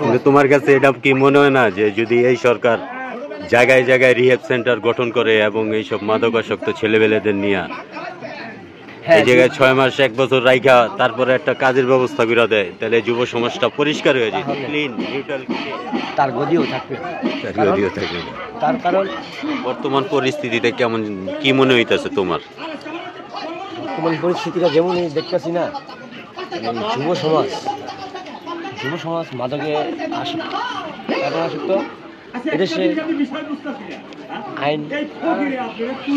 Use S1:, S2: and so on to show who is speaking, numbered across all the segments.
S1: কিন্তু তোমার কাছে এটা কি মনে হয় না যে যদি এই সরকার জায়গায় জায়গায় রিহ্যাব সেন্টার গঠন করে এবং এইসব মাদকাসক্ত ছেলেবেলেদের নিয়ে এই জায়গায় 6 মাস 1 বছর রাইখা তারপরে একটা কাজের ব্যবস্থা করে দেয়, তাহলে যুব সমাজটা পরিষ্কার হয়ে যায়, ক্লিন নিউট্রাল,
S2: তার গদিও থাকবে। তার কারণ
S1: বর্তমান পরিস্থিতিতে কেমন কি মনে হইতেছে তোমার?
S2: বর্তমান পরিস্থিতিটা যেমন দেখতেছি না, যুব সমাজ মাদকে আসক্ত। এদেশে আইন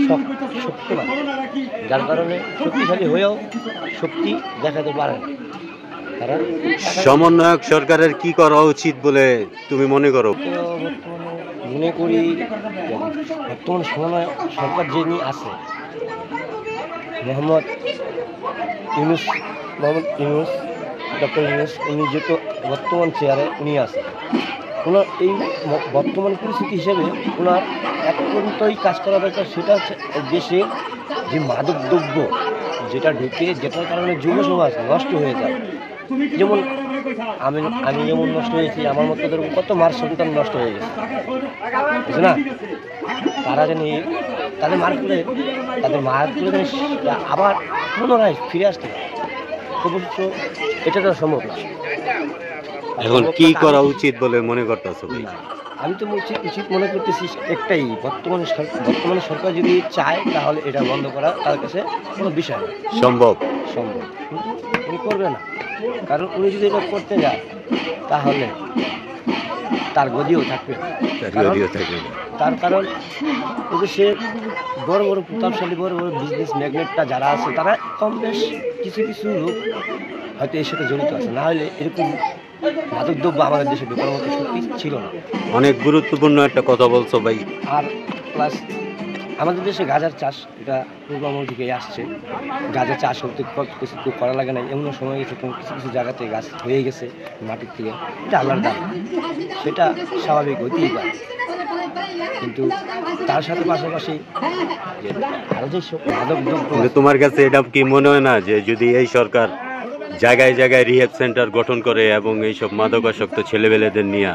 S2: শক্তিমান, যার কারণে শক্তিশালী হয়েও শক্তি দেখাতে পারে না তারা।
S1: সমন্বয়ক সরকারের কি করা উচিত বলে তুমি মনে করো?
S2: মনে করি বর্তমান সমন্বয়ক সরকার যিনি আছে মোহাম্মদ ইউনূস, ডক্টর ইউনূস, উনি যেহেতু বর্তমান চেয়ারে উনি আছে, ওনার এই বর্তমান পরিস্থিতি হিসেবে ওনার একান্তই কাজ করা দরকার। সেটা হচ্ছে দেশে যে মাদক দ্রব্য যেটা ঢুকে, যেটার কারণে যুব সমাজ নষ্ট হয়ে যায়। যেমন আমি যেমন নষ্ট হয়েছি, আমার মতো কত মার সন্তান নষ্ট হয়ে গেছে, বুঝছো না? তারা জানি তাদের মার করে আবার পুনরায় ফিরে আসতে অবশ্য এটা তো সম্ভব না।
S1: এখন কি করা উচিত বলে মনে করতেছো?
S2: আমি তো উচিত মনে করতেছি একটাই, বর্তমানে সরকার যদি চায় তাহলে এটা বন্ধ করা তার কাছে কোনো বিষয় না, সম্ভব, কিন্তু উনি করবে না। কারণ উনি যদি এটা করতে যায় তাহলে তার গদিও থাকবে। তার কারণ সে বড় বড় প্রতাপশালী বড় বিজনেস ম্যাগনেটটা যারা আছে, তারা কম বেশ কিছু লোক হয়তো এর সাথে জড়িত আছে, না হলে এরকম মাদক দ্রব্য আমাদের দেশে ঢোকার মতো শক্তি ছিল না।
S1: অনেক গুরুত্বপূর্ণ একটা কথা বলছো ভাই।
S2: আর প্লাস আমাদের দেশে গাঁজার চাষ, এটা পূর্বামল থেকে আসছে। গাঁজার চাষ হতে কিছু করা লাগে না, এমন সময় গেছে কিছু জায়গাতে গাছ হয়ে গেছে মাটির থেকে, এটা আল্লাহর দান, সেটা স্বাভাবিক হতেই পারে। কিন্তু তার সাথে পাশাপাশি আরো যে মাদক দ্রব্য,
S1: তোমার কাছে এটা কি মনে হয় না যে যদি এই সরকার জায়গায় জায়গায় রিহ্যাব সেন্টার গঠন করে এবং এইসব মাদকাসক্ত ছেলেবেলেদের নিয়ে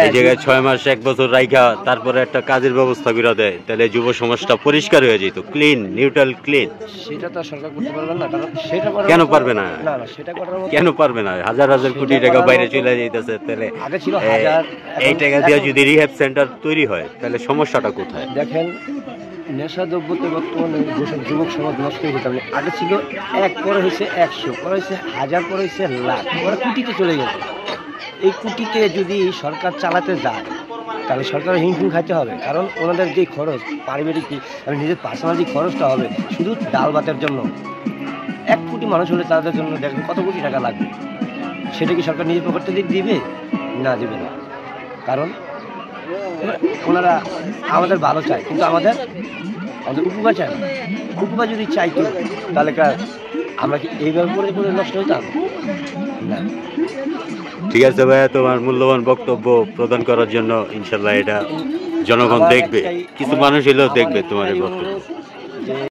S1: এই জায়গায় 6 মাস 1 বছর রাইখা তারপরে একটা কাজের ব্যবস্থা করে দেয়, তাহলে যুব সমাজটা পরিষ্কার হয়ে যেত, ক্লিন নিউট্রাল ক্লিন?
S2: সেটা তো সরকার করতে পারবে না। কারণ সেটা
S1: কেন পারবে না?
S2: সেটা করার মতো
S1: কেন পারবে না? হাজার কোটি টাকা বাইরে চলে যাইতেছে, তাহলে
S2: আগে ছিল
S1: এই টাকা দিয়ে যদি রিহ্যাব সেন্টার তৈরি হয় তাহলে সমস্যাটা কোথায়?
S2: দেখেন, নেশা দ্রব্যতে বর্তমানে যুবক সমাজ নষ্ট হয়ে যেতে হবে। আগে ছিল 1, পরে হয়েছে 100, পরে হয়েছে 1000, পরে হয়েছে লাখ, পরে কোটিতে চলে গেছে। এই কোটিতে যদি সরকার চালাতে যায় তাহলে সরকারের হিমশিম খাইতে হবে। কারণ ওনাদের যে খরচ, পারিবারিক নিজের পার্সোনাল যে খরচটা হবে শুধু ডাল ভাতের জন্য, 1 কোটি মানুষ হলে তাদের জন্য দেখবেন কত কোটি টাকা লাগবে। সেটা কি সরকার নিজের পকেট থেকে দিবে? না, দিবে না। কারণ ওনারা আমাদের ভালো চায়, কিন্তু আমাদের উপকার চায় না। উপকার যদি চাইতো তাহলে আমরা কি এইভাবে করে নষ্ট হইতাম না।
S1: ঠিক আছে ভাইয়া, তোমার মূল্যবান বক্তব্য প্রদান করার জন্য ইনশাল্লাহ এটা জনগণ দেখবে, কিছু মানুষ এলেও দেখবে তোমার এই বক্তব্য।